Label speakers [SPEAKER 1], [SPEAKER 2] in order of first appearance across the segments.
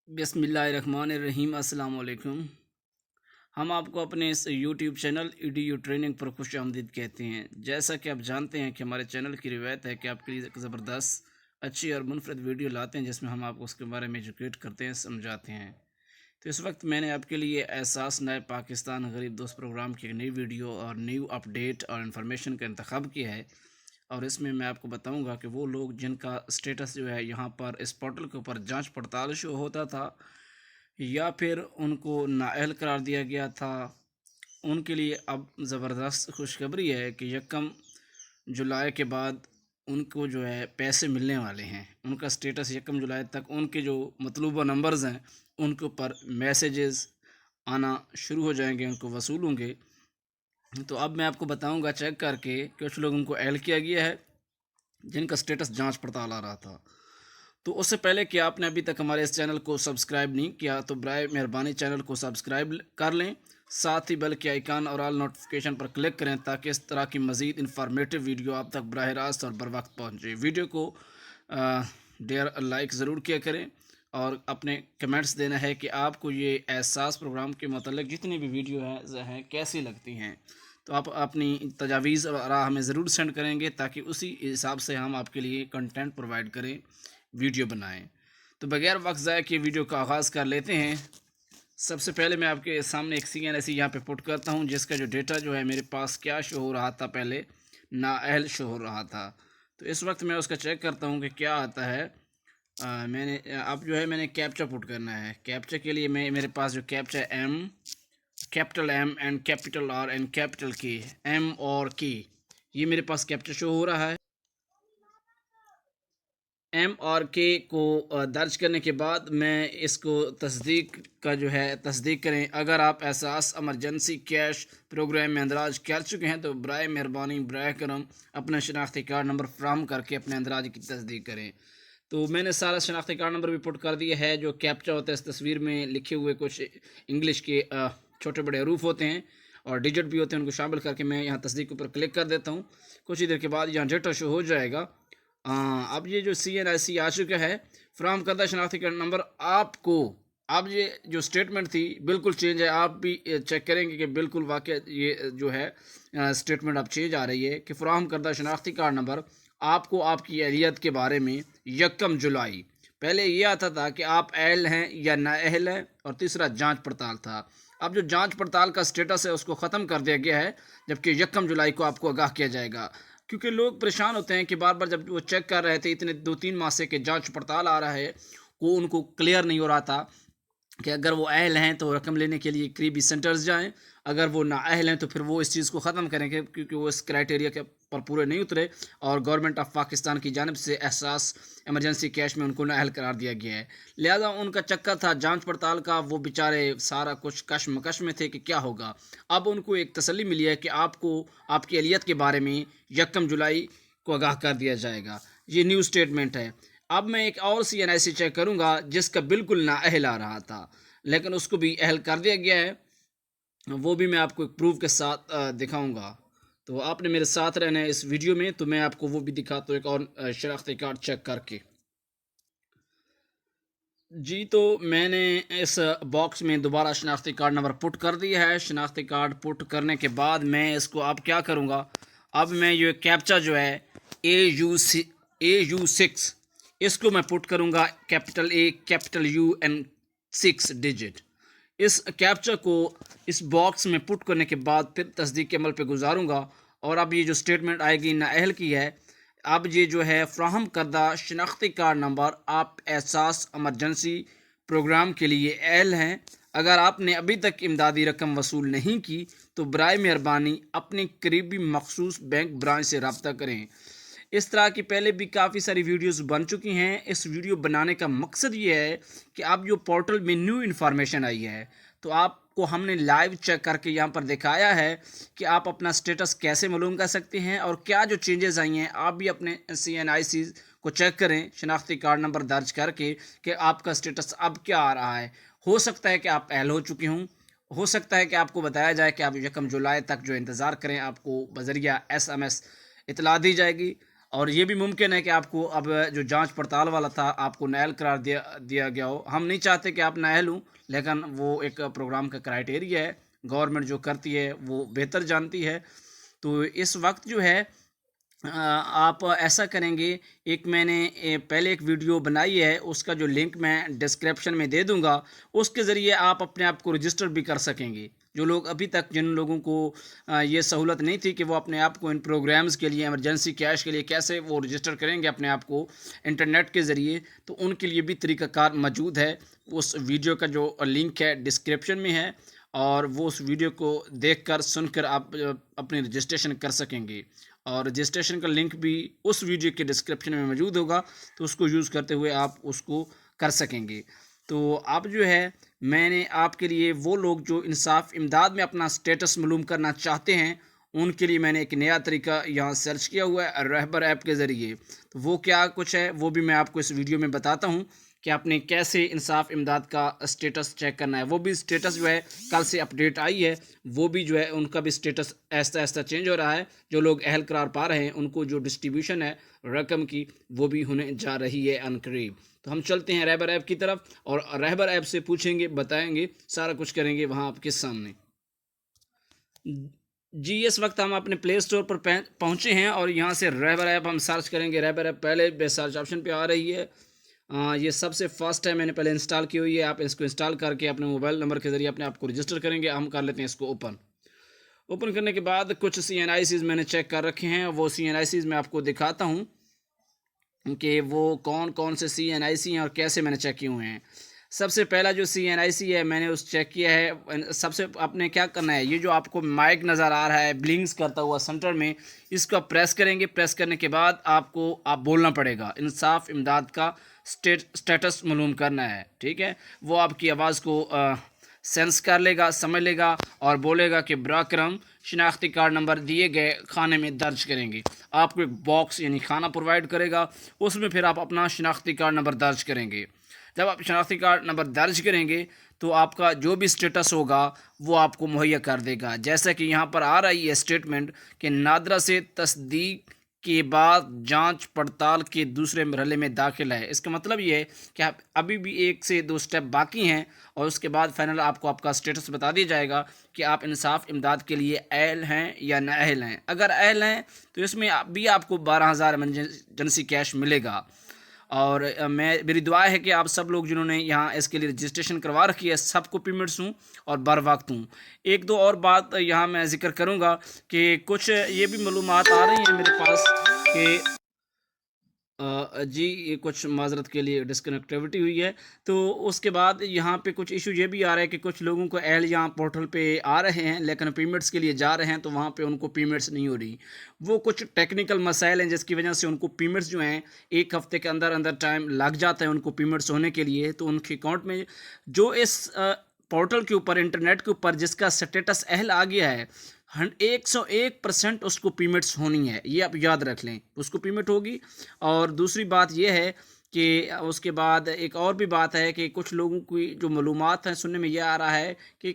[SPEAKER 1] بسم اللہ الرحمن الرحیم۔ السلام علیکم۔ ہم آپ کو اپنے اس یوٹیوب چینل EDU ٹریننگ پر خوش آمدید کہتے ہیں۔ جیسا کہ آپ جانتے ہیں کہ ہمارے چینل کی روایت ہے کہ آپ کے لیے ایک زبردست اچھی اور منفرد ویڈیو لاتے ہیں جس میں ہم آپ کو اس کے بارے میں ایجوکیٹ کرتے ہیں، سمجھاتے ہیں۔ تو اس وقت میں نے آپ کے لیے احساس نئے پاکستان غریب دوست پروگرام کی ایک نئی ویڈیو اور نیو اپڈیٹ اور انفارمیشن کا انتخاب کیا ہے، اور اس میں آپ کو بتاؤں گا کہ وہ لوگ جن کا اسٹیٹس جو ہے یہاں پر اس پورٹل کے اوپر جانچ پڑتال شو ہوتا تھا یا پھر ان کو نااہل قرار دیا گیا تھا، ان کے لیے اب زبردست خوشخبری ہے کہ 1 جولائی کے بعد ان کو جو ہے پیسے ملنے والے ہیں۔ ان کا اسٹیٹس 1 جولائی تک ان کے جو مطلوبہ نمبرز ہیں ان کے اوپر میسیجز آنا شروع ہو جائیں گے، ان کو وصول ہوں گے۔ تو اب میں آپ کو بتاؤں گا چیک کر کے کہ کچھ لوگوں کو ایل کیا گیا ہے جن کا اسٹیٹس جانچ پڑتال آ رہا تھا۔ تو اس سے پہلے کہ آپ نے ابھی تک ہمارے اس چینل کو سبسکرائب نہیں کیا تو برائے مہربانی چینل کو سبسکرائب کر لیں، ساتھ ہی بیل کے آئیکن اور آل نوٹیفیکیشن پر کلک کریں تاکہ اس طرح کی مزید انفارمیٹیو ویڈیو آپ تک براہ راست اور بر وقت پہنچے۔ ویڈیو کو ڈیئر لائک ضرور کیا کریں اور اپنے کمنٹس دینا ہے کہ آپ کو یہ احساس پروگرام کے متعلق جتنی بھی ویڈیو ہیں کیسی لگتی ہیں۔ تو آپ اپنی تجاویز اور آراء ہمیں ضرور سینڈ کریں گے تاکہ اسی حساب سے ہم آپ کے لیے کنٹینٹ پرووائڈ کریں، ویڈیو بنائیں۔ تو بغیر وقت ضائع کیے ویڈیو کا آغاز کر لیتے ہیں۔ سب سے پہلے میں آپ کے سامنے ایک CNSE یہاں پہ پٹ کرتا ہوں جس کا جو ڈیٹا جو ہے میرے پاس کیا شو ہو رہا تھا، پہلے نااہل شو ہو رہا تھا۔ تو اس وقت میں اس کا چیک کرتا ہوں کہ کیا آتا ہے۔ اب جو ہے میں نے کیپچا پٹ کرنا ہے۔ کیپچا کے لیے میرے پاس جو کیپچا ہے capital M and capital R and capital K، M اور K، یہ میرے پاس کیپچا شو ہو رہا ہے۔ M اور K کو درج کرنے کے بعد میں اس کو تصدیق کریں۔ اگر آپ احساس ایمرجنسی کیش پروگرام میں اندراج کر چکے ہیں تو برائے مہربانی براہ کرم اپنا شناختی کارڈ نمبر فراہم کر کے اپنے اندراج کی تصدیق کریں۔ تو میں نے سارا شناختی کارڈ نمبر بھی پٹ کر دیا ہے۔ جو کیپچا ہوتا ہے اس تصویر میں لکھے ہوئے کچھ انگلش کے چھوٹے بڑے حروف ہوتے ہیں اور ڈیجٹ بھی ہوتے ہیں، ان کو شامل کر کے میں یہاں تصدیق پر کلک کر دیتا ہوں۔ کچھ ہی دیر کے بعد یہاں ڈیٹا شو ہو جائے گا۔ اب یہ جو CNSE آ چکا ہے، فراہم کردہ شناختی کارڈ نمبر آپ کو، اب یہ جو سٹیٹمنٹ تھی بالکل چینج ہے۔ آپ بھی چیک کریں گے کہ بالکل واقع یہ جو ہے سٹیٹمنٹ اب چینج آ رہی ہے کہ فراہم کردہ شناختی کارڈ نمبر آپ کو آپ کی اہلیت کے بارے میں 1 جولائی، پہلے یہ آتا تھا کہ آپ اہل ہیں یا نااہل ہیں، اور تیسرا جانچ پڑتال تھا۔ اب جو جانچ پڑتال کا سٹیٹس ہے اس کو ختم کر دیا گیا ہے، جبکہ 1 جولائی کو آپ کو آگاہ کیا جائے گا، کیونکہ لوگ پریشان ہوتے ہیں کہ بار بار جب وہ چیک کر رہے تھے اتنے 2-3 ماہ سے کہ جانچ پڑتال آ رہا ہے، وہ ان کو کلیئر نہیں ہو رہا تھا کہ اگر وہ اہل ہیں تو رقم لینے کے لیے قریبی سینٹرز جائیں، اگر وہ نااہل ہیں تو پھر وہ اس چیز کو ختم کریں گے کیونکہ وہ اس کرائٹیریا کے پر پورے نہیں اترے، اور گورنمنٹ آف پاکستان کی جانب سے احساس ایمرجنسی کیش میں ان کو نااہل قرار دیا گیا ہے۔ لہذا ان کا چکر تھا جانچ پڑتال کا، وہ بیچارے سارا کچھ کشمکش میں تھے کہ کیا ہوگا۔ اب ان کو ایک تسلی ملی ہے کہ آپ کو آپ کی اہلیت کے بارے میں 1 جولائی کو آگاہ کر دیا جائے گا۔ یہ نیو سٹیٹمنٹ ہے۔ اب میں ایک اور CNSE چیک کروں گا جس کا بالکل نااہل آ رہا تھا لیکن اس کو بھی اہل کر دیا گیا ہے، وہ بھی میں آپ کو ایک پروف کے ساتھ دکھاؤں گا۔ تو آپ نے میرے ساتھ رہنا ہے اس ویڈیو میں، تو میں آپ کو وہ بھی دکھاتا ہوں ایک اور شناختی کارڈ چیک کر کے۔ جی تو میں نے اس باکس میں دوبارہ شناختی کارڈ نمبر پٹ کر دیا ہے۔ شناختی کارڈ پٹ کرنے کے بعد میں اس کو اب کیا کروں گا، اب میں یہ کیپچا جو ہے AU6 اس کو میں پٹ کروں گا، capital A capital U and 6 digit. اس کیپچا کو اس باکس میں پٹ کرنے کے بعد پھر تصدیق کے عمل پہ گزاروں گا، اور اب یہ جو سٹیٹمنٹ آئے گی نااہل کی ہے۔ اب یہ جو ہے فراہم کردہ شناختی کارڈ نمبر آپ احساس ایمرجنسی پروگرام کے لیے اہل ہیں۔ اگر آپ نے ابھی تک امدادی رقم وصول نہیں کی تو برائے مہربانی اپنی قریبی مخصوص بینک برانچ سے رابطہ کریں۔ اس طرح کی پہلے بھی کافی ساری ویڈیوز بن چکی ہیں۔ اس ویڈیو بنانے کا مقصد یہ ہے کہ اب جو پورٹل میں نیو انفارمیشن آئی ہے تو آپ کو ہم نے لائیو چیک کر کے یہاں پر دکھایا ہے کہ آپ اپنا سٹیٹس کیسے معلوم کر سکتے ہیں، اور کیا جو چینجز آئی ہیں آپ بھی اپنے CNSE کو چیک کریں شناختی کارڈ نمبر درج کر کے کہ آپ کا سٹیٹس اب کیا آ رہا ہے۔ ہو سکتا ہے کہ آپ اہل ہو چکے ہوں، ہو سکتا ہے کہ آپ کو بتایا جائے کہ آپ 1 جولائی تک جو انتظار کریں، آپ کو بذریعہ SMS اطلاع دی جائے گی۔ اور یہ بھی ممکن ہے کہ آپ کو اب جو جانچ پڑتال والا تھا آپ کو نااہل قرار دیا گیا ہو. ہم نہیں چاہتے کہ آپ نااہل ہوں، لیکن وہ ایک پروگرام کا کرائٹیریا ہے. گورنمنٹ جو کرتی ہے وہ بہتر جانتی ہے. تو اس وقت جو ہے آپ ایسا کریں گے، ایک میں نے پہلے ایک ویڈیو بنائی ہے، اس کا جو لنک میں ڈسکرپشن میں دے دوں گا. اس کے ذریعے آپ اپنے آپ کو رجسٹر بھی کر سکیں گے. جو لوگ ابھی تک، جن لوگوں کو یہ سہولت نہیں تھی کہ وہ اپنے آپ کو ان پروگرامز کے لیے، ایمرجنسی کیش کے لیے کیسے وہ رجسٹر کریں گے اپنے آپ کو انٹرنیٹ کے ذریعے، تو ان کے لیے بھی طریقہ کار موجود ہے. اس ویڈیو کا جو لنک ہے ڈسکرپشن میں ہے، اور وہ اس ویڈیو کو دیکھ کر سن کر آپ اپنی رجسٹریشن کر سکیں گے. اور رجسٹریشن کا لنک بھی اس ویڈیو کے ڈسکرپشن میں موجود ہوگا، تو اس کو یوز کرتے ہوئے آپ اس کو کر سکیں گے. تو اب جو ہے میں نے آپ کے لیے، وہ لوگ جو انصاف امداد میں اپنا سٹیٹس معلوم کرنا چاہتے ہیں، ان کے لیے میں نے ایک نیا طریقہ یہاں سرچ کیا ہوا ہے رہبر ایپ کے ذریعے. تو وہ کیا کچھ ہے وہ بھی میں آپ کو اس ویڈیو میں بتاتا ہوں کہ آپ نے کیسے انصاف امداد کا سٹیٹس چیک کرنا ہے. وہ بھی سٹیٹس جو ہے کل سے اپڈیٹ آئی ہے، وہ بھی جو ہے ان کا بھی سٹیٹس ایسا ایسا چینج ہو رہا ہے. جو لوگ اہل قرار پا رہے ہیں ان کو جو ڈسٹریبیوشن ہے رقم کی، وہ بھی ہونے جا رہی ہے عنقریب. تو ہم چلتے ہیں رہبر ایپ کی طرف، اور رہبر ایپ سے پوچھیں گے، بتائیں گے، سارا کچھ کریں گے وہاں آپ کے سامنے. جی اس وقت ہم اپنے پلے اسٹور پر پہنچے ہیں، اور یہاں سے رہبر ایپ ہم سرچ کریں گے. رہبر ایپ پہلے بے سرچ آپشن پہ آ رہی ہے. یہ سب سے فاسٹ ہے، میں نے پہلے انسٹال کی ہوئی ہے. آپ اس کو انسٹال کر کے اپنے موبائل نمبر کے ذریعے اپنے آپ کو رجسٹر کریں گے. ہم کر لیتے ہیں اس کو اوپن کرنے کے بعد کچھ CNICs میں نے چیک کر رکھے ہیں. وہ CNICs میں آپ کو دکھاتا ہوں کہ وہ کون کون سے CNIC ہیں اور کیسے میں نے چیک کیے ہوئے ہیں. سب سے پہلا جو CNIC ہے میں نے اس چیک کیا ہے. سب سے آپ نے کیا کرنا ہے، یہ جو آپ کو مائک نظر آ رہا ہے بلنکس کرتا ہوا سنٹر میں، اس کو پریس کریں گے. پریس کرنے کے بعد آپ بولنا پڑے گا انصاف امداد کا سٹیٹس معلوم کرنا ہے. ٹھیک ہے، وہ آپ کی آواز کو سینس کر لے گا، سمجھ لے گا، اور بولے گا کہ براہ کرم شناختی کارڈ نمبر دیے گئے کھانے میں درج کریں گے. آپ کو ایک باکس یعنی کھانا پرووائڈ کرے گا، اس میں پھر آپ اپنا شناختی کارڈ نمبر درج کریں گے. جب آپ شناختی کارڈ نمبر درج کریں گے تو آپ کا جو بھی سٹیٹس ہوگا وہ آپ کو مہیا کر دے گا. جیسا کہ یہاں پر آ رہی ہے اسٹیٹمنٹ کہ نادرہ سے تصدیق کے بعد جانچ پڑتال کے دوسرے مرحلے میں داخل ہے. اس کا مطلب یہ ہے کہ آپ ابھی بھی 1 سے 2 سٹیپ باقی ہیں، اور اس کے بعد فائنل آپ کو آپ کا سٹیٹس بتا دیا جائے گا کہ آپ انصاف امداد کے لیے اہل ہیں یا نااہل ہیں. اگر اہل ہیں تو اس میں بھی آپ کو 12,000 ایمرجنسی کیش ملے گا. اور میری دعا ہے کہ آپ سب لوگ جنہوں نے یہاں اس کے لیے رجسٹریشن کروا رکھی ہے، سب کو پیمنٹس ہوں اور بر وقت ہوں. ایک دو اور بات یہاں میں ذکر کروں گا کہ کچھ یہ بھی معلومات آ رہی ہیں میرے پاس کہ جی یہ کچھ معذرت کے لیے ڈسکنیکٹیوٹی ہوئی ہے. تو اس کے بعد یہاں پہ کچھ ایشو یہ بھی آ رہا ہے کہ کچھ لوگوں کو اہل یہاں پورٹل پہ آ رہے ہیں لیکن پیمنٹس کے لیے جا رہے ہیں تو وہاں پہ ان کو پیمنٹس نہیں ہو رہی. وہ کچھ ٹیکنیکل مسائل ہیں جس کی وجہ سے ان کو پیمنٹس جو ہیں 1 ہفتے کے اندر اندر ٹائم لگ جاتا ہے ان کو پیمنٹس ہونے کے لیے. تو ان کے اکاؤنٹ میں جو اس پورٹل کے اوپر، انٹرنیٹ کے اوپر جس کا سٹیٹس اہل آ گیا ہے، 101% اس کو پیمنٹس ہونی ہے. یہ آپ یاد رکھ لیں، اس کو پیمنٹ ہوگی. اور دوسری بات یہ ہے کہ اس کے بعد ایک اور بھی بات ہے کہ کچھ لوگوں کی جو معلومات ہیں سننے میں یہ آ رہا ہے کہ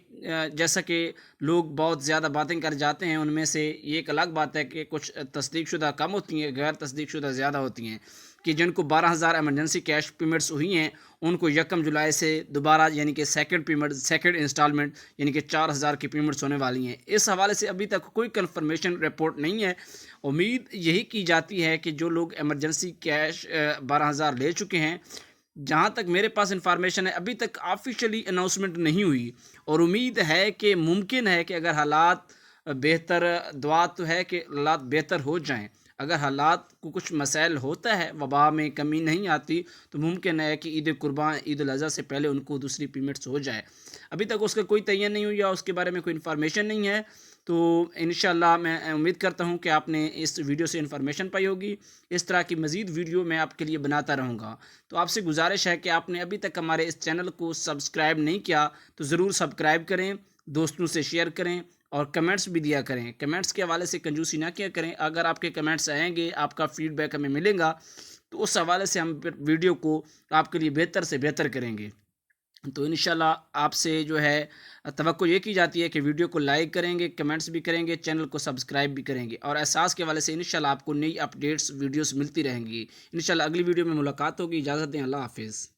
[SPEAKER 1] جیسا کہ لوگ بہت زیادہ باتیں کر جاتے ہیں، ان میں سے یہ ایک الگ بات ہے کہ کچھ تصدیق شدہ کم ہوتی ہیں، غیر تصدیق شدہ زیادہ ہوتی ہیں. کہ جن کو 12,000 ایمرجنسی کیش پیمنٹس ہوئی ہیں ان کو 1 جولائی سے دوبارہ یعنی کہ سیکنڈ انسٹالمنٹ یعنی کہ 4,000 کی پیمنٹس ہونے والی ہیں. اس حوالے سے ابھی تک کوئی کنفرمیشن رپورٹ نہیں ہے. امید یہی کی جاتی ہے کہ جو لوگ ایمرجنسی کیش 12,000 لے چکے ہیں، جہاں تک میرے پاس انفارمیشن ہے ابھی تک آفیشلی اناؤنسمنٹ نہیں ہوئی، اور امید ہے کہ ممکن ہے کہ اگر حالات بہتر، دعا تو ہے کہ حالات بہتر ہو جائیں. اگر حالات کو کچھ مسائل ہوتا ہے، وبا میں کمی نہیں آتی، تو ممکن ہے کہ عید قربان، عید الاضحیٰ سے پہلے ان کو دوسری پیمنٹس ہو جائے. ابھی تک اس کا کوئی تعین نہیں ہوئی، اس کے بارے میں کوئی انفارمیشن نہیں ہے. تو انشاءاللہ میں امید کرتا ہوں کہ آپ نے اس ویڈیو سے انفارمیشن پائی ہوگی. اس طرح کی مزید ویڈیو میں آپ کے لیے بناتا رہوں گا. تو آپ سے گزارش ہے کہ آپ نے ابھی تک ہمارے اس چینل کو سبسکرائب نہیں کیا تو ضرور سبسکرائب کریں، دوستوں سے شیئر کریں، اور کمنٹس بھی دیا کریں. کمنٹس کے حوالے سے کنجوسی نہ کیا کریں. اگر آپ کے کمنٹس آئیں گے، آپ کا فیڈ بیک ہمیں ملے گا، تو اس حوالے سے ہم ویڈیو کو آپ کے لیے بہتر سے بہتر کریں گے. تو انشاءاللہ آپ سے جو ہے توقع یہ کی جاتی ہے کہ ویڈیو کو لائک کریں گے، کمنٹس بھی کریں گے، چینل کو سبسکرائب بھی کریں گے، اور احساس کے والے سے انشاءاللہ آپ کو نئی اپڈیٹس ویڈیوز ملتی رہیں گی۔ انشاءاللہ اگلی ویڈیو میں ملاقات ہوگی۔ اجازت دیں، اللہ حافظ۔